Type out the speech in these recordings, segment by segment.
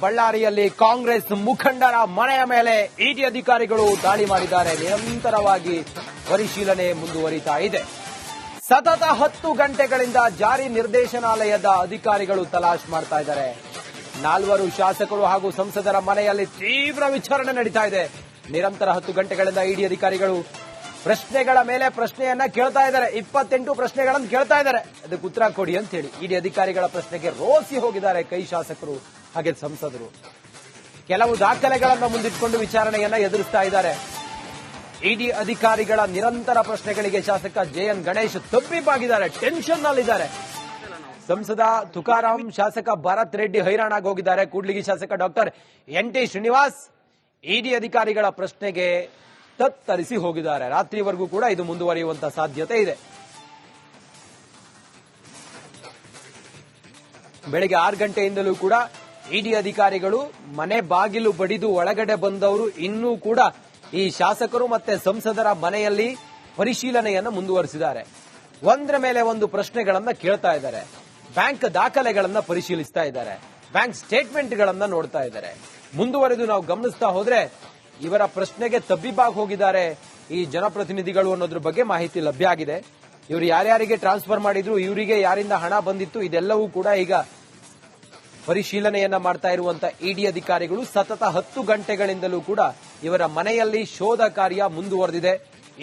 ಬಳ್ಳಾರಿಯಲ್ಲಿ ಕಾಂಗ್ರೆಸ್ ಮುಖಂಡರ ಮನೆಯ ಮೇಲೆ ಇಡಿ ಅಧಿಕಾರಿಗಳು ದಾಳಿ ಮಾಡಿದ್ದಾರೆ. ನಿರಂತರವಾಗಿ ಪರಿಶೀಲನೆ ಮುಂದುವರಿತಾ ಇದೆ. ಸತತ 10 ಗಂಟೆಗಳಿಂದ ಜಾರಿ ನಿರ್ದೇಶನಾಲಯದ ಅಧಿಕಾರಿಗಳು ತಲಾಶ್ ಮಾಡ್ತಾ ಇದ್ದಾರೆ. 4 ಶಾಸಕರು ಹಾಗೂ ಸಂಸದರ ಮನೆಯಲ್ಲಿ ತೀವ್ರ ವಿಚಾರಣೆ ನಡೀತಾ ಇದೆ. ನಿರಂತರ 10 ಗಂಟೆಗಳಿಂದ ಇಡಿ ಅಧಿಕಾರಿಗಳು ಪ್ರಶ್ನೆಗಳ ಮೇಲೆ ಪ್ರಶ್ನೆಯನ್ನ ಕೇಳ್ತಾ ಇದ್ದಾರೆ. 28 ಪ್ರಶ್ನೆಗಳನ್ನು ಕೇಳ್ತಾ ಇದ್ದಾರೆ. ಅದಕ್ಕೆ ಉತ್ತರ ಕೊಡಿ ಅಂತ ಹೇಳಿ ಇಡಿ ಅಧಿಕಾರಿಗಳ ಪ್ರಶ್ನೆಗೆ ರೋಸಿ ಹೋಗಿದ್ದಾರೆ ಕೈ ಶಾಸಕರು ಹಾಗೆ ಸಂಸದರು. ಕೆಲವು ದಾಖಲೆಗಳನ್ನು ಮುಂದಿಟ್ಟುಕೊಂಡು ವಿಚಾರಣೆಯನ್ನ ಎದುರಿಸ್ತಾ ಇದ್ದಾರೆ. ಇಡಿ ಅಧಿಕಾರಿಗಳ ನಿರಂತರ ಪ್ರಶ್ನೆಗಳಿಗೆ ಶಾಸಕ ಜೆಎನ್ ಗಣೇಶ್ ತಬ್ಬಿಬ್ಬಾಗಿದ್ದಾರೆ, ಟೆನ್ಷನ್ ನಲ್ಲಿದ್ದಾರೆ. ಸಂಸದ ತುಕಾರಾಂ, ಶಾಸಕ ಭರತ್ ರೆಡ್ಡಿ ಹೈರಾಣಾಗಿ ಹೋಗಿದ್ದಾರೆ. ಕೂಡ್ಲಿಗಿ ಶಾಸಕ ಡಾಕ್ಟರ್ ಎನ್.ಟಿ. ಶ್ರೀನಿವಾಸ್ ಇಡಿ ಅಧಿಕಾರಿಗಳ ಪ್ರಶ್ನೆಗೆ ತತ್ತರಿಸಿ ಹೋಗಿದ್ದಾರೆ. ರಾತ್ರಿವರೆಗೂ ಕೂಡ ಇದು ಮುಂದುವರಿಯುವಂತ ಸಾಧ್ಯತೆ ಇದೆ. ಬೆಳಗ್ಗೆ 6 ಗಂಟೆಯಿಂದಲೂ ಕೂಡ ಇಡಿ ಅಧಿಕಾರಿಗಳು ಮನೆ ಬಾಗಿಲು ಬಡಿದು ಒಳಗಡೆ ಬಂದವರು ಇನ್ನೂ ಕೂಡ ಈ ಶಾಸಕರು ಮತ್ತೆ ಸಂಸದರ ಮನೆಯಲ್ಲಿ ಪರಿಶೀಲನೆಯನ್ನು ಮುಂದುವರಿಸಿದ್ದಾರೆ. ಒಂದರ ಮೇಲೆ ಒಂದು ಪ್ರಶ್ನೆಗಳನ್ನ ಕೇಳ್ತಾ ಇದ್ದಾರೆ. ಬ್ಯಾಂಕ್ ದಾಖಲೆಗಳನ್ನ ಪರಿಶೀಲಿಸ್ತಾ ಇದ್ದಾರೆ. ಬ್ಯಾಂಕ್ ಸ್ಟೇಟ್ಮೆಂಟ್ಗಳನ್ನ ನೋಡ್ತಾ ಇದ್ದಾರೆ. ಮುಂದುವರೆದು ನಾವು ಗಮನಿಸ್ತಾ ಹೋದ್ರೆ ಇವರ ಪ್ರಶ್ನೆಗೆ ತಬ್ಬಿಬ್ಬಾಗಿ ಹೋಗಿದ್ದಾರೆ ಈ ಜನಪ್ರತಿನಿಧಿಗಳು ಅನ್ನೋದ್ರ ಬಗ್ಗೆ ಮಾಹಿತಿ ಲಭ್ಯ ಆಗಿದೆ. ಇವರು ಯಾರ್ಯಾರಿಗೆ ಟ್ರಾನ್ಸ್ಫರ್ ಮಾಡಿದ್ರು, ಇವರಿಗೆ ಯಾರಿಂದ ಹಣ ಬಂದಿತ್ತು, ಇದೆಲ್ಲವೂ ಕೂಡ ಈಗ ಪರಿಶೀಲನೆಯನ್ನ ಮಾಡ್ತಾ ಇರುವಂತ ಇಡಿ ಅಧಿಕಾರಿಗಳು. ಸತತ 10 ಗಂಟೆಗಳಿಂದಲೂ ಕೂಡ ಇವರ ಮನೆಯಲ್ಲಿ ಶೋಧ ಕಾರ್ಯ ಮುಂದುವರೆದಿದೆ.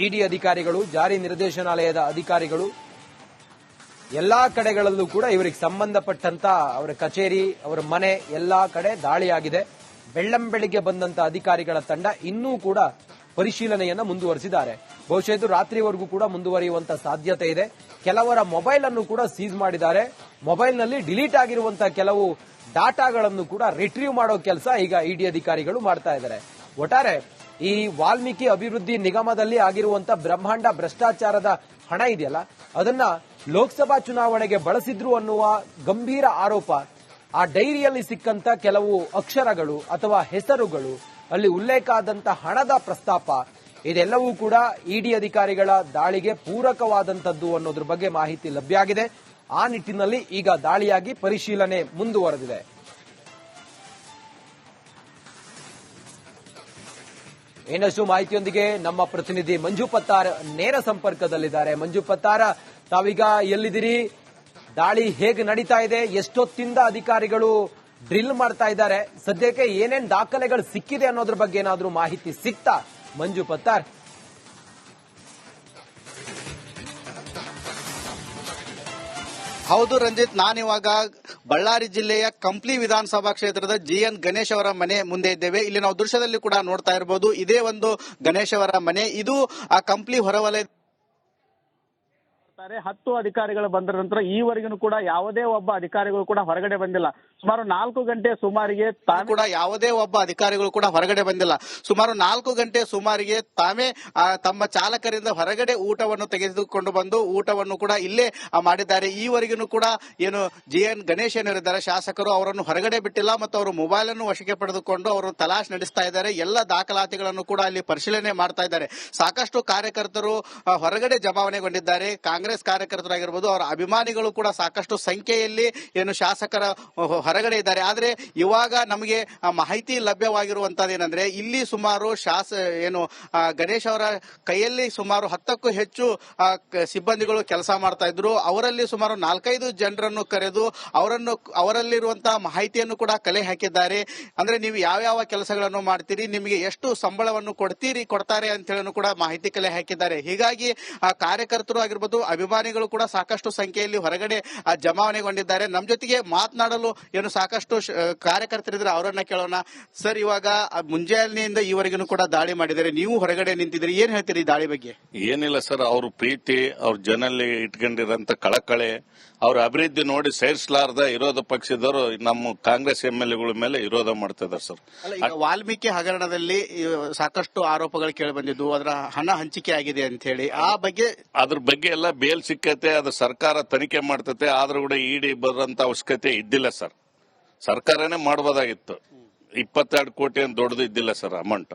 ಇಡಿ ಅಧಿಕಾರಿಗಳು, ಜಾರಿ ನಿರ್ದೇಶನಾಲಯದ ಅಧಿಕಾರಿಗಳು ಎಲ್ಲಾ ಕಡೆಗಳಲ್ಲೂ ಕೂಡ ಇವರಿಗೆ ಸಂಬಂಧಪಟ್ಟಂತ ಅವರ ಕಚೇರಿ, ಅವರ ಮನೆ ಎಲ್ಲಾ ಕಡೆ ದಾಳಿಯಾಗಿದೆ. ಬೆಳ್ಳಂಬೆಳಿಗ್ಗೆ ಬಂದಂತ ಅಧಿಕಾರಿಗಳ ತಂಡ ಇನ್ನೂ ಕೂಡ ಪರಿಶೀಲನೆಯನ್ನ ಮುಂದುವರಿಸಿದ್ದಾರೆ. ಬಹುಶಃ ಇದು ರಾತ್ರಿವರೆಗೂ ಕೂಡ ಮುಂದುವರಿಯುವಂತ ಸಾಧ್ಯತೆ ಇದೆ. ಕೆಲವರ ಮೊಬೈಲ್ ಅನ್ನು ಕೂಡ ಸೀಸ್ ಮಾಡಿದ್ದಾರೆ. ಮೊಬೈಲ್ನಲ್ಲಿ ಡಿಲೀಟ್ ಆಗಿರುವಂತಹ ಕೆಲವು ಡಾಟಾಗಳನ್ನು ಕೂಡ ರಿಟ್ರೀವ್ ಮಾಡೋ ಕೆಲಸ ಈಗ ಇಡಿ ಅಧಿಕಾರಿಗಳು ಮಾಡ್ತಾ ಇದ್ದಾರೆ. ಒಟ್ಟಾರೆ ಈ ವಾಲ್ಮೀಕಿ ಅಭಿವೃದ್ಧಿ ನಿಗಮದಲ್ಲಿ ಆಗಿರುವಂತಹ ಬ್ರಹ್ಮಾಂಡ ಭ್ರಷ್ಟಾಚಾರದ ಹಣ ಇದೆಯಲ್ಲ, ಅದನ್ನ ಲೋಕಸಭಾ ಚುನಾವಣೆಗೆ ಬಳಸಿದ್ರು ಅನ್ನುವ ಗಂಭೀರ ಆರೋಪ, ಆ ಡೈರಿಯಲ್ಲಿ ಸಿಕ್ಕಂತ ಕೆಲವು ಅಕ್ಷರಗಳು ಅಥವಾ ಹೆಸರುಗಳು, ಅಲ್ಲಿ ಉಲ್ಲೇಖ ಆದಂತ ಹಣದ ಪ್ರಸ್ತಾಪ, ಇದೆಲ್ಲವೂ ಕೂಡ ಇಡಿ ಅಧಿಕಾರಿಗಳ ದಾಳಿಗೆ ಪೂರಕವಾದಂತದ್ದು ಅನ್ನೋದ್ರ ಬಗ್ಗೆ ಮಾಹಿತಿ ಲಭ್ಯ ಆಗಿದೆ. ಆ ನಿಟ್ಟಿನಲ್ಲಿ ಈಗ ದಾಳಿಯಾಗಿ ಪರಿಶೀಲನೆ ಮುಂದುವರೆದಿದೆ. ಇನ್ನಷ್ಟು ಮಾಹಿತಿಯೊಂದಿಗೆ ನಮ್ಮ ಪ್ರತಿನಿಧಿ ಮಂಜು ಪತ್ತಾರ್ ನೇರ ಸಂಪರ್ಕದಲ್ಲಿದ್ದಾರೆ. ಮಂಜು ಪತ್ತಾರ, ತಾವೀಗ ಎಲ್ಲಿದ್ದೀರಿ? ದಾಳಿ ಹೇಗೆ ನಡೀತಾ ಇದೆ? ಎಷ್ಟೊತ್ತಿಂದ ಅಧಿಕಾರಿಗಳು ಡ್ರಿಲ್ ಮಾಡ್ತಾ ಇದ್ದಾರೆ? ಸದ್ಯಕ್ಕೆ ಏನೇನ್ ದಾಖಲೆಗಳು ಸಿಕ್ಕಿದೆ ಅನ್ನೋದ್ರ ಬಗ್ಗೆ ಏನಾದ್ರೂ ಮಾಹಿತಿ ಸಿಕ್ತಾ ಮಂಜು ಪತ್ತಾರ್? ಹೌದು ರಂಜಿತ್, ನಾನಿವಾಗ ಬಳ್ಳಾರಿ ಜಿಲ್ಲೆಯ ಕಂಪ್ಲಿ ವಿಧಾನಸಭಾ ಕ್ಷೇತ್ರದ ಜೆಎನ್ ಗಣೇಶ್ ಅವರ ಮನೆ ಮುಂದೆ ಇದ್ದೇವೆ. ಇಲ್ಲಿ ನಾವು ದೃಶ್ಯದಲ್ಲಿ ಕೂಡ ನೋಡ್ತಾ ಇರಬಹುದು, ಇದೇ ಒಂದು ಗಣೇಶ್ ಅವರ ಮನೆ. ಇದು ಆ ಕಂಪ್ಲಿ ಹೊರವಲಯ. 10 ಅಧಿಕಾರಿಗಳು ಬಂದ ನಂತರ ಈವರೆಗೂ ಕೂಡ ಯಾವುದೇ ಒಬ್ಬ ಅಧಿಕಾರಿಗಳು ಕೂಡ ಹೊರಗಡೆ ಬಂದಿಲ್ಲ. ಸುಮಾರು 4 ಗಂಟೆ ಸುಮಾರಿಗೆ ಕೂಡ ಯಾವುದೇ ಒಬ್ಬ ಅಧಿಕಾರಿಗಳು ಕೂಡ ಹೊರಗಡೆ ಬಂದಿಲ್ಲ. ಸುಮಾರು 4 ಗಂಟೆ ಸುಮಾರಿಗೆ ತಾವೇ ತಮ್ಮ ಚಾಲಕರಿಂದ ಹೊರಗಡೆ ಊಟವನ್ನು ತೆಗೆದುಕೊಂಡು ಬಂದು ಊಟವನ್ನು ಕೂಡ ಇಲ್ಲೇ ಮಾಡಿದ್ದಾರೆ. ಈವರೆಗೂ ಕೂಡ ಏನು ಜೆಎನ್ ಗಣೇಶ್ ಏನಿದ್ದಾರೆ ಶಾಸಕರು, ಅವರನ್ನು ಹೊರಗಡೆ ಬಿಟ್ಟಿಲ್ಲ ಮತ್ತು ಅವರು ಮೊಬೈಲ್ ಅನ್ನು ವಶಕ್ಕೆ ಪಡೆದುಕೊಂಡು ಅವರು ತಲಾಶ್ ನಡೆಸ್ತಾ ಇದ್ದಾರೆ. ಎಲ್ಲ ದಾಖಲಾತಿಗಳನ್ನು ಕೂಡ ಅಲ್ಲಿ ಪರಿಶೀಲನೆ ಮಾಡ್ತಾ ಇದ್ದಾರೆ. ಸಾಕಷ್ಟು ಕಾರ್ಯಕರ್ತರು ಹೊರಗಡೆ ಜಮಾವಣೆಗೊಂಡಿದ್ದಾರೆ. ಕಾಂಗ್ರೆಸ್ ಕಾರ್ಯಕರ್ತರಾಗಿರ್ಬೋದು, ಅವರ ಅಭಿಮಾನಿಗಳು ಕೂಡ ಸಾಕಷ್ಟು ಸಂಖ್ಯೆಯಲ್ಲಿ ಏನು ಶಾಸಕರ ಹೊರಗಡೆ ಇದ್ದಾರೆ. ಆದ್ರೆ ಇವಾಗ ನಮಗೆ ಮಾಹಿತಿ ಲಭ್ಯವಾಗಿರುವಂತದ್ದೇನೆಂದ್ರೆ, ಇಲ್ಲಿ ಸುಮಾರು ಗಣೇಶ್ ಅವರ ಕೈಯಲ್ಲಿ ಸುಮಾರು 10ಕ್ಕೂ ಹೆಚ್ಚು ಸಿಬ್ಬಂದಿಗಳು ಕೆಲಸ ಮಾಡ್ತಾ ಇದ್ರು. ಅವರಲ್ಲಿ ಸುಮಾರು 4-5 ಜನರನ್ನು ಕರೆದು ಅವರಲ್ಲಿರುವಂತಹ ಮಾಹಿತಿಯನ್ನು ಕೂಡ ಕಲೆ ಹಾಕಿದ್ದಾರೆ. ಅಂದ್ರೆ ನೀವು ಯಾವ ಕೆಲಸಗಳನ್ನು ಮಾಡ್ತೀರಿ, ನಿಮಗೆ ಎಷ್ಟು ಸಂಬಳವನ್ನು ಕೊಡ್ತಾರೆ ಅಂತ ಹೇಳಿ ಕೂಡ ಮಾಹಿತಿ ಕಲೆ ಹಾಕಿದ್ದಾರೆ. ಹೀಗಾಗಿ ಕಾರ್ಯಕರ್ತರು ಆಗಿರ್ಬೋದು, ಅಭಿಮಾನಿಗಳು ಕೂಡ ಸಾಕಷ್ಟು ಸಂಖ್ಯೆಯಲ್ಲಿ ಹೊರಗಡೆ ಜಮಾವಣೆಗೊಂಡಿದ್ದಾರೆ. ನಮ್ಮ ಜೊತೆಗೆ ಮಾತನಾಡಲು ಏನು ಸಾಕಷ್ಟು ಕಾರ್ಯಕರ್ತರಿದ್ರೆ ಅವರನ್ನ ಕೇಳೋಣ. ಸರ್, ಇವಾಗ ಮುಂಜಾನೆಯಿಂದ ಈವರೆಗೂ ಕೂಡ ದಾಳಿ ಮಾಡಿದ್ದಾರೆ, ನೀವು ಹೊರಗಡೆ ನಿಂತಿದ್ರಿ, ಏನ್ ಹೇಳ್ತೀರಿ ದಾಳಿ ಬಗ್ಗೆ? ಏನಿಲ್ಲ ಸರ್, ಅವ್ರ ಪ್ರೀತಿ, ಅವ್ರ ಜನಲ್ಲಿ ಇಟ್ಕೊಂಡಿರಂತ ಕಳಕಳೆ, ಅವ್ರ ಅಭಿವೃದ್ಧಿ ನೋಡಿ ಸೇರಿಸಲಾರ್ದ ವಿರೋಧ ಪಕ್ಷದವರು ನಮ್ಮ ಕಾಂಗ್ರೆಸ್ ಎಂಎಲ್ಎಗಳ ಮೇಲೆ ವಿರೋಧ ಮಾಡ್ತಾ ಇದ್ದಾರೆ ಸರ್. ವಾಲ್ಮೀಕಿ ಹಗರಣದಲ್ಲಿ ಸಾಕಷ್ಟು ಆರೋಪಗಳು ಕೇಳಿ ಬಂದಿದ್ದು, ಅದರ ಹಣ ಹಂಚಿಕೆ ಆಗಿದೆ ಅಂತ ಹೇಳಿ, ಅದ್ರ ಬಗ್ಗೆ ಎಲ್ಲ ಬೇಲ್ ಸಿಕ್ಕತೆ, ಅದು ಸರ್ಕಾರ ತನಿಖೆ ಮಾಡ್ತತೆ. ಆದ್ರೂ ಕೂಡ ಇಡಿ ಬರೋಂತ ಅವಶ್ಯಕತೆ ಇದ್ದಿಲ್ಲ ಸರ್. ಸರ್ಕಾರನೇ ಮಾಡಬಹುದಾಗಿತ್ತು. 22 ಕೋಟಿ ಏನು ದೊಡ್ಡದು ಇದ್ದಿಲ್ಲ ಸರ್ ಅಮೌಂಟ್.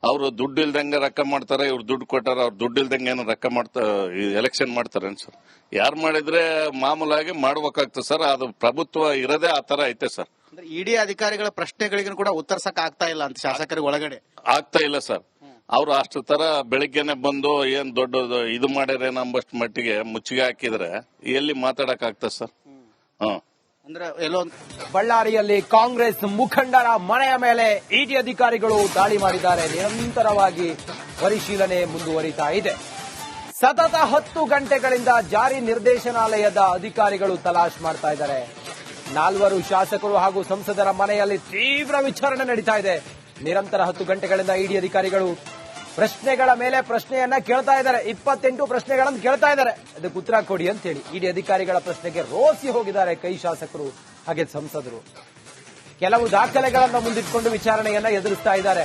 ಅವರು ದುಡ್ಡು ಇಲ್ದಂಗೆ ರೊಕ್ಕ ಮಾಡ್ತಾರೆ, ಇವ್ರು ದುಡ್ಡು ಕೊಟ್ಟಾರ, ಅವ್ರು ದುಡ್ಡು ಇಲ್ದಂಗೆ ಏನು ರೊಕ್ಕ ಎಲೆಕ್ಷನ್ ಮಾಡ್ತಾರೇನು ಸರ್? ಯಾರು ಮಾಡಿದ್ರೆ ಮಾಮೂಲಾಗಿ ಮಾಡ್ಬೇಕಾಗ್ತದೆ ಸರ್. ಅದು ಪ್ರಭುತ್ವ ಇರೋದೇ ಆ ತರ ಐತೆ ಸರ್. ಇಡಿ ಅಧಿಕಾರಿಗಳ ಪ್ರಶ್ನೆಗಳಿಗೂ ಕೂಡ ಉತ್ತರಿಸಕ್ ಆಗ್ತಾ ಇಲ್ಲ ಅಂತ ಶಾಸಕರಿಗೆ ಒಳಗಡೆ ಆಗ್ತಾ ಇಲ್ಲ ಸರ್. ಅವ್ರು ಅಷ್ಟು ತರ ಬೆಳಿಗ್ಗೆನೆ ಬಂದು ಏನ್ ದೊಡ್ಡ ಇದು ಮಾಡ್ಯಾರೇನಂಬಷ್ಟು ಮಟ್ಟಿಗೆ ಮುಚ್ಚಿಗೆ ಹಾಕಿದ್ರೆ ಎಲ್ಲಿ ಮಾತಾಡಕ್ ಆಗ್ತದೆ ಸರ್. ಅಂದ್ರೆ ಎಲ್ಲೋ ಬಳ್ಳಾರಿಯಲ್ಲಿ ಕಾಂಗ್ರೆಸ್ ಮುಖಂಡರ ಮನೆಯ ಮೇಲೆ ಇಡಿ ಅಧಿಕಾರಿಗಳು ದಾಳಿ ಮಾಡಿದ್ದಾರೆ. ನಿರಂತರವಾಗಿ ಪರಿಶೀಲನೆ ಮುಂದುವರಿತಾ ಇದೆ. ಸತತ 10 ಗಂಟೆಗಳಿಂದ ಜಾರಿ ನಿರ್ದೇಶನಾಲಯದ ಅಧಿಕಾರಿಗಳು ತಲಾಶ್ ಮಾಡ್ತಾ ಇದ್ದಾರೆ. 4 ಶಾಸಕರು ಹಾಗೂ ಸಂಸದರ ಮನೆಯಲ್ಲಿ ತೀವ್ರ ವಿಚಾರಣೆ ನಡೀತಾ ಇದೆ. ನಿರಂತರ 10 ಗಂಟೆಗಳಿಂದ ಇಡಿ ಅಧಿಕಾರಿಗಳು ಪ್ರಶ್ನೆಗಳ ಮೇಲೆ ಪ್ರಶ್ನೆಯನ್ನ ಕೇಳ್ತಾ ಇದ್ದಾರೆ. 28 ಪ್ರಶ್ನೆಗಳನ್ನು ಕೇಳ್ತಾ ಇದ್ದಾರೆ. ಅದಕ್ಕೆ ಉತ್ತರ ಕೊಡಿ ಅಂತ ಹೇಳಿ ಇಡಿ ಅಧಿಕಾರಿಗಳ ಪ್ರಶ್ನೆಗೆ ರೋಸಿ ಹೋಗಿದ್ದಾರೆ ಕೈ ಶಾಸಕರು ಹಾಗೆ ಸಂಸದರು. ಕೆಲವು ದಾಖಲೆಗಳನ್ನು ಮುಂದಿಟ್ಕೊಂಡು ವಿಚಾರಣೆಯನ್ನ ಎದುರಿಸ್ತಾ ಇದ್ದಾರೆ.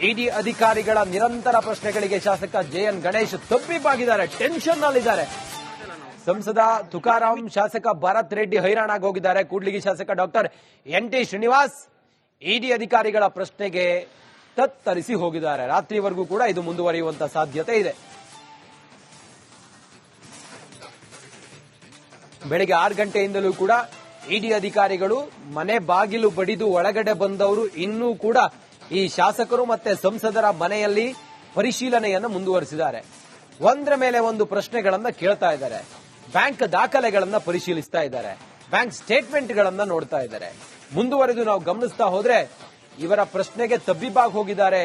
ಇಡಿ ಅಧಿಕಾರಿಗಳ ನಿರಂತರ ಪ್ರಶ್ನೆಗಳಿಗೆ ಶಾಸಕ ಜೆಎನ್ ಗಣೇಶ್ ತಬ್ಬಿಬ್ಬಾಗಿದ್ದಾರೆ, ಟೆನ್ಷನ್ ನಲ್ಲಿದ್ದಾರೆ. ಸಂಸದ ತುಕಾರಾಂ, ಶಾಸಕ ಭರತ್ ರೆಡ್ಡಿ ಹೈರಾಣಾಗಿ ಹೋಗಿದ್ದಾರೆ. ಕೂಡ್ಲಿಗಿ ಶಾಸಕ ಡಾಕ್ಟರ್ ಎನ್ ಟಿ ಶ್ರೀನಿವಾಸ್ ಇಡಿ ಅಧಿಕಾರಿಗಳ ಪ್ರಶ್ನೆಗೆ ತತ್ತರಿಸಿ ಹೋಗಿದ್ದಾರೆ. ರಾತ್ರಿವರೆಗೂ ಕೂಡ ಇದು ಮುಂದುವರಿಯುವಂತ ಸಾಧ್ಯತೆ ಇದೆ. ಬೆಳಿಗ್ಗೆ 6 ಗಂಟೆಯಿಂದಲೂ ಕೂಡ ಇಡಿ ಅಧಿಕಾರಿಗಳು ಮನೆ ಬಾಗಿಲು ಬಡಿದು ಒಳಗಡೆ ಬಂದವರು ಇನ್ನೂ ಕೂಡ ಈ ಶಾಸಕರು ಮತ್ತೆ ಸಂಸದರ ಮನೆಯಲ್ಲಿ ಪರಿಶೀಲನೆಯನ್ನು ಮುಂದುವರಿಸಿದ್ದಾರೆ. ಒಂದರ ಮೇಲೆ ಒಂದು ಪ್ರಶ್ನೆಗಳನ್ನ ಕೇಳ್ತಾ ಇದ್ದಾರೆ. ಬ್ಯಾಂಕ್ ದಾಖಲೆಗಳನ್ನ ಪರಿಶೀಲಿಸ್ತಾ ಇದ್ದಾರೆ. ಬ್ಯಾಂಕ್ ಸ್ಟೇಟ್ಮೆಂಟ್ಗಳನ್ನ ನೋಡ್ತಾ ಇದ್ದಾರೆ. ಮುಂದುವರೆದು ನಾವು ಗಮನಿಸ್ತಾ ಹೋದ್ರೆ ಇವರ ಪ್ರಶ್ನೆಗೆ ತಬ್ಬಿಬ್ಬಾಗಿ ಹೋಗಿದ್ದಾರೆ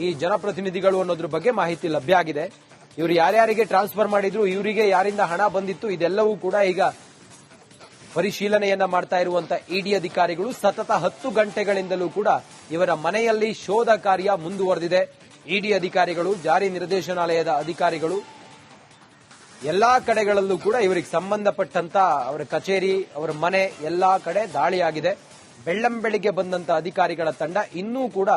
ಈ ಜನಪ್ರತಿನಿಧಿಗಳು ಅನ್ನೋದ್ರ ಬಗ್ಗೆ ಮಾಹಿತಿ ಲಭ್ಯ ಆಗಿದೆ. ಇವರು ಯಾರ್ಯಾರಿಗೆ ಟ್ರಾನ್ಸ್ಫರ್ ಮಾಡಿದ್ರು, ಇವರಿಗೆ ಯಾರಿಂದ ಹಣ ಬಂದಿತ್ತು, ಇದೆಲ್ಲವೂ ಕೂಡ ಈಗ ಪರಿಶೀಲನೆಯನ್ನ ಮಾಡ್ತಾ ಇರುವಂತ ಇಡಿ ಅಧಿಕಾರಿಗಳು. ಸತತ 10 ಗಂಟೆಗಳಿಂದಲೂ ಕೂಡ ಇವರ ಮನೆಯಲ್ಲಿ ಶೋಧ ಕಾರ್ಯ ಮುಂದುವರೆದಿದೆ. ಇಡಿ ಅಧಿಕಾರಿಗಳು, ಜಾರಿ ನಿರ್ದೇಶನಾಲಯದ ಅಧಿಕಾರಿಗಳು ಎಲ್ಲಾ ಕಡೆಗಳಲ್ಲೂ ಕೂಡ ಇವರಿಗೆ ಸಂಬಂಧಪಟ್ಟಂತ ಅವರ ಕಚೇರಿ, ಅವರ ಮನೆ ಎಲ್ಲಾ ಕಡೆ ದಾಳಿಯಾಗಿದೆ. ಬೆಳ್ಳಂಬೆಳಿಗ್ಗೆ ಬಂದಂತ ಅಧಿಕಾರಿಗಳ ತಂಡ ಇನ್ನೂ ಕೂಡ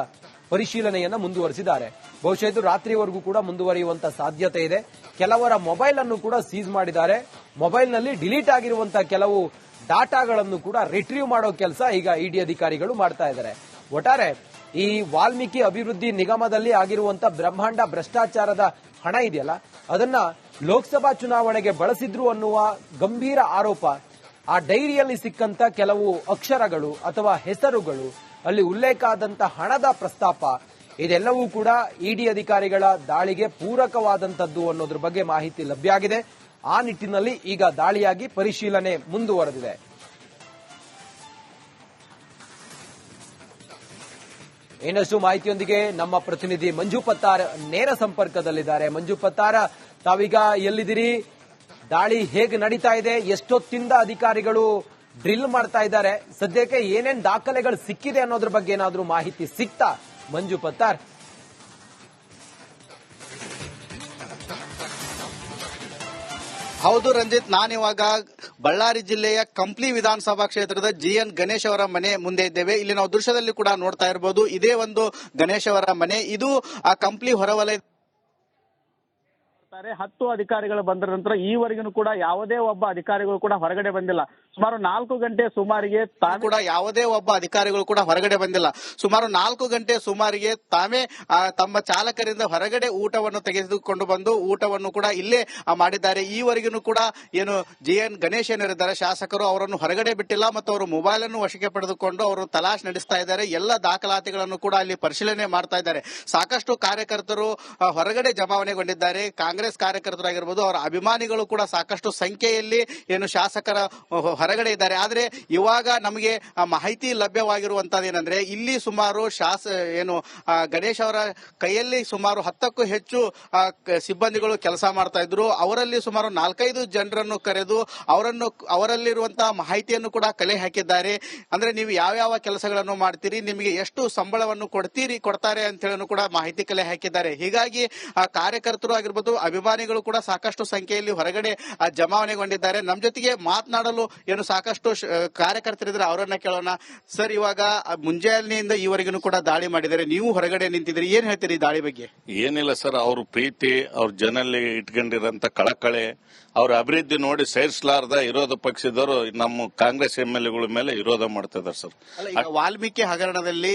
ಪರಿಶೀಲನೆಯನ್ನ ಮುಂದುವರಿಸಿದ್ದಾರೆ. ಬಹುಶಃ ಇದು ರಾತ್ರಿವರೆಗೂ ಕೂಡ ಮುಂದುವರಿಯುವಂತ ಸಾಧ್ಯತೆ ಇದೆ. ಕೆಲವರ ಮೊಬೈಲ್ ಅನ್ನು ಕೂಡ ಸೀಸ್ ಮಾಡಿದ್ದಾರೆ. ಮೊಬೈಲ್ನಲ್ಲಿ ಡಿಲೀಟ್ ಆಗಿರುವಂತಹ ಕೆಲವು ಡಾಟಾಗಳನ್ನು ಕೂಡ ರಿಟ್ರೀವ್ ಮಾಡೋ ಕೆಲಸ ಈಗ ಇಡಿ ಅಧಿಕಾರಿಗಳು ಮಾಡ್ತಾ ಇದ್ದಾರೆ. ಒಟ್ಟಾರೆ ಈ ವಾಲ್ಮೀಕಿ ಅಭಿವೃದ್ಧಿ ನಿಗಮದಲ್ಲಿ ಆಗಿರುವಂತ ಬ್ರಹ್ಮಾಂಡ ಭ್ರಷ್ಟಾಚಾರದ ಹಣ ಇದೆಯಲ್ಲ, ಅದನ್ನ ಲೋಕಸಭಾ ಚುನಾವಣೆಗೆ ಬಳಸಿದ್ರು ಅನ್ನುವ ಗಂಭೀರ ಆರೋಪ, ಆ ಡೈರಿಯಲ್ಲಿ ಸಿಕ್ಕಂತ ಕೆಲವು ಅಕ್ಷರಗಳು ಅಥವಾ ಹೆಸರುಗಳು, ಅಲ್ಲಿ ಉಲ್ಲೇಖ ಆದಂತ ಹಣದ ಪ್ರಸ್ತಾಪ, ಇದೆಲ್ಲವೂ ಕೂಡ ಇಡಿ ಅಧಿಕಾರಿಗಳ ದಾಳಿಗೆ ಪೂರಕವಾದಂತದ್ದು ಅನ್ನೋದ್ರ ಬಗ್ಗೆ ಮಾಹಿತಿ ಲಭ್ಯ ಆಗಿದೆ. ಆ ನಿಟ್ಟಿನಲ್ಲಿ ಈಗ ದಾಳಿಯಾಗಿ ಪರಿಶೀಲನೆ ಮುಂದುವರೆದಿದೆ. ಇನ್ನಷ್ಟು ಮಾಹಿತಿಯೊಂದಿಗೆ ನಮ್ಮ ಪ್ರತಿನಿಧಿ ಮಂಜು ಪತ್ತಾರ್ ನೇರ ಸಂಪರ್ಕದಲ್ಲಿದ್ದಾರೆ. ಮಂಜು ಪತ್ತಾರ, ತಾವೀಗ ಎಲ್ಲಿದ್ದೀರಿ? ದಾಳಿ ಹೇಗೆ ನಡೀತಾ ಇದೆ? ಎಷ್ಟೊತ್ತಿಂದ ಅಧಿಕಾರಿಗಳು ಡ್ರಿಲ್ ಮಾಡ್ತಾ ಇದ್ದಾರೆ? ಸದ್ಯಕ್ಕೆ ಏನೇನ್ ದಾಖಲೆಗಳು ಸಿಕ್ಕಿದೆ ಅನ್ನೋದ್ರ ಬಗ್ಗೆ ಏನಾದ್ರೂ ಮಾಹಿತಿ ಸಿಕ್ತಾ ಮಂಜು ಪತ್ತಾರ್? ಹೌದು ರಂಜಿತ್, ನಾನಿವಾಗ ಬಳ್ಳಾರಿ ಜಿಲ್ಲೆಯ ಕಂಪ್ಲಿ ವಿಧಾನಸಭಾ ಕ್ಷೇತ್ರದ ಜಿಎನ್ ಗಣೇಶ್ ಅವರ ಮನೆ ಮುಂದೆ ಇದ್ದೇವೆ. ಇಲ್ಲಿ ನಾವು ದೃಶ್ಯದಲ್ಲಿ ಕೂಡ ನೋಡ್ತಾ ಇರಬಹುದು, ಇದೇ ಒಂದು ಗಣೇಶ್ ಅವರ ಮನೆ. ಇದು ಆ ಕಂಪ್ಲಿ ಹೊರವಲಯ 10 ಅಧಿಕಾರಿಗಳು ಬಂದ ನಂತರ ಈವರೆಗೂ ಕೂಡ ಯಾವುದೇ ಒಬ್ಬ ಅಧಿಕಾರಿಗಳು ಕೂಡ ಹೊರಗಡೆ ಬಂದಿಲ್ಲ. ಸುಮಾರು 4 ಗಂಟೆ ಸುಮಾರಿಗೆ ಕೂಡ ಯಾವುದೇ ಒಬ್ಬ ಅಧಿಕಾರಿಗಳು ಕೂಡ ಹೊರಗಡೆ ಬಂದಿಲ್ಲ. ಸುಮಾರು 4 ಗಂಟೆ ಸುಮಾರಿಗೆ ತಾವೇ ತಮ್ಮ ಚಾಲಕರಿಂದ ಹೊರಗಡೆ ಊಟವನ್ನು ತೆಗೆದುಕೊಂಡು ಬಂದು ಊಟವನ್ನು ಕೂಡ ಇಲ್ಲೇ ಮಾಡಿದ್ದಾರೆ. ಈವರೆಗೂ ಕೂಡ ಏನು ಜಿಎನ್ ಗಣೇಶ್ ಏನಿದ್ದಾರೆ ಶಾಸಕರು, ಅವರನ್ನು ಹೊರಗಡೆ ಬಿಟ್ಟಿಲ್ಲ ಮತ್ತು ಅವರು ಮೊಬೈಲ್ ಅನ್ನು ವಶಕ್ಕೆ ಪಡೆದುಕೊಂಡು ಅವರು ತಲಾಶ್ ನಡೆಸ್ತಾ ಇದ್ದಾರೆ. ಎಲ್ಲ ದಾಖಲಾತಿಗಳನ್ನು ಕೂಡ ಅಲ್ಲಿ ಪರಿಶೀಲನೆ ಮಾಡ್ತಾ ಇದ್ದಾರೆ. ಸಾಕಷ್ಟು ಕಾರ್ಯಕರ್ತರು ಹೊರಗಡೆ ಜಮಾವಣೆಗೊಂಡಿದ್ದಾರೆ. ಕಾಂಗ್ರೆಸ್ ಕಾರ್ಯಕರ್ತರಾಗಿರ್ಬೋದು, ಅವರ ಅಭಿಮಾನಿಗಳು ಕೂಡ ಸಾಕಷ್ಟು ಸಂಖ್ಯೆಯಲ್ಲಿ ಏನು ಶಾಸಕರ ಹೊರಗಡೆ ಇದ್ದಾರೆ. ಆದ್ರೆ ಇವಾಗ ನಮಗೆ ಮಾಹಿತಿ ಲಭ್ಯವಾಗಿರುವಂತದ್ದು ಏನಂದ್ರೆ, ಇಲ್ಲಿ ಸುಮಾರು ಗಣೇಶ್ ಅವರ ಕೈಯಲ್ಲಿ ಸುಮಾರು 10ಕ್ಕೂ ಹೆಚ್ಚು ಸಿಬ್ಬಂದಿಗಳು ಕೆಲಸ ಮಾಡ್ತಾ ಇದ್ರು. ಅವರಲ್ಲಿ ಸುಮಾರು 4-5 ಜನರನ್ನು ಕರೆದು ಅವರಲ್ಲಿರುವಂತಹ ಮಾಹಿತಿಯನ್ನು ಕೂಡ ಕಲೆ ಹಾಕಿದ್ದಾರೆ. ಅಂದ್ರೆ ನೀವು ಯಾವ ಕೆಲಸಗಳನ್ನು ಮಾಡ್ತೀರಿ, ನಿಮಗೆ ಎಷ್ಟು ಸಂಬಳವನ್ನು ಕೊಡ್ತಾರೆ ಅಂತ ಹೇಳಿ ಕೂಡ ಮಾಹಿತಿ ಕಲೆ ಹಾಕಿದ್ದಾರೆ. ಹೀಗಾಗಿ ಕಾರ್ಯಕರ್ತರು ಆಗಿರ್ಬೋದು, ಅಭಿಮಾನಿಗಳು ಕೂಡ ಸಾಕಷ್ಟು ಸಂಖ್ಯೆಯಲ್ಲಿ ಹೊರಗಡೆ ಜಮಾವಣೆಗೊಂಡಿದ್ದಾರೆ. ನಮ್ಮ ಜೊತೆಗೆ ಮಾತನಾಡಲು ಏನು ಸಾಕಷ್ಟು ಕಾರ್ಯಕರ್ತರಿದ್ರೆ ಅವರನ್ನ ಕೇಳೋಣ. ಸರ್, ಇವಾಗ ಮುಂಜಾನೆಯಿಂದ ಈವರೆಗೂ ಕೂಡ ದಾಳಿ ಮಾಡಿದ್ದಾರೆ, ನೀವು ಹೊರಗಡೆ ನಿಂತಿದ್ರಿ, ಏನ್ ಹೇಳ್ತೀರಿ ಈ ದಾಳಿ ಬಗ್ಗೆ? ಏನಿಲ್ಲ ಸರ್, ಅವ್ರ ಪ್ರೀತಿ, ಅವ್ರ ಜನಲ್ಲಿ ಇಟ್ಕೊಂಡಿರಂತ ಕಳಕಳೆ, ಅವ್ರ ಅಭಿವೃದ್ಧಿ ನೋಡಿ ಸೇರಿಸಲಾರ್ದ ವಿರೋಧ ಪಕ್ಷದವರು ನಮ್ಮ ಕಾಂಗ್ರೆಸ್ ಎಂಎಲ್ಎಗಳ ಮೇಲೆ ವಿರೋಧ ಮಾಡ್ತಾ ಇದ್ದಾರೆ ಸರ್. ಈಗ ವಾಲ್ಮೀಕಿ ಹಗರಣದಲ್ಲಿ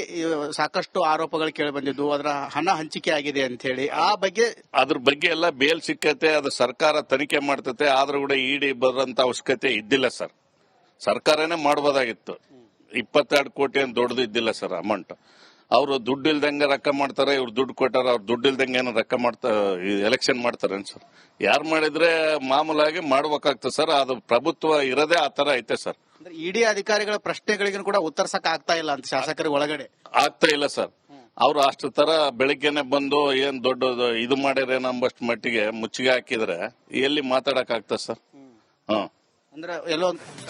ಸಾಕಷ್ಟು ಆರೋಪಗಳು ಕೇಳಿ ಬಂದಿದ್ದು, ಅದರ ಹಣ ಹಂಚಿಕೆ ಆಗಿದೆ ಅಂತ ಹೇಳಿ, ಅದ್ರ ಬಗ್ಗೆ ಎಲ್ಲ ಬೇಲ್ ಸಿಕ್ಕತೆ, ಅದು ಸರ್ಕಾರ ತನಿಖೆ ಮಾಡ್ತತೆ. ಆದ್ರೂ ಕೂಡ ಇಡಿ ಬರೋಂತ ಅವಶ್ಯಕತೆ ಇದ್ದಿಲ್ಲ ಸರ್. ಸರ್ಕಾರನೇ ಮಾಡಬಹುದಾಗಿತ್ತು. 22 ಕೋಟಿ ಏನು ದೊಡ್ಡದು ಇದ್ದಿಲ್ಲ ಸರ್ ಅಮೌಂಟ್. ಅವರು ದುಡ್ಡು ಇಲ್ದಂಗೆ ರೊಕ್ಕ ಮಾಡ್ತಾರೆ, ಇವ್ರು ದುಡ್ಡು ಕೊಟ್ಟಾರ, ಅವ್ರು ದುಡ್ಡು ಇಲ್ದಂಗೆ ಏನೋ ರೊಕ್ಕ ಎಲೆಕ್ಷನ್ ಮಾಡ್ತಾರೇನು ಸರ್? ಯಾರು ಮಾಡಿದ್ರೆ ಮಾಮೂಲಾಗಿ ಮಾಡ್ಬೇಕಾಗ್ತದೆ ಸರ್. ಅದು ಪ್ರಭುತ್ವ ಇರೋದೇ ಆ ತರ ಐತೆ ಸರ್. ಇಡಿ ಅಧಿಕಾರಿಗಳ ಪ್ರಶ್ನೆಗಳಿಗೂ ಕೂಡ ಉತ್ತರಿಸಕ್ ಆಗ್ತಾ ಇಲ್ಲ ಅಂತ ಶಾಸಕರಿಗೆ ಒಳಗಡೆ ಆಗ್ತಾ ಇಲ್ಲ ಸರ್. ಅವ್ರು ಅಷ್ಟು ತರ ಬೆಳಿಗ್ಗೆನೆ ಬಂದು ಏನ್ ದೊಡ್ಡ ಇದು ಮಾಡ್ಯಾರೇನೋ ಅಂಬಷ್ಟು ಮಟ್ಟಿಗೆ ಮುಚ್ಚಿಗೆ ಹಾಕಿದ್ರೆ ಎಲ್ಲಿ ಮಾತಾಡಕ್ ಆಗ್ತದೆ ಸರ್? ಅಂದ್ರೆ ಎಲ್ಲೋ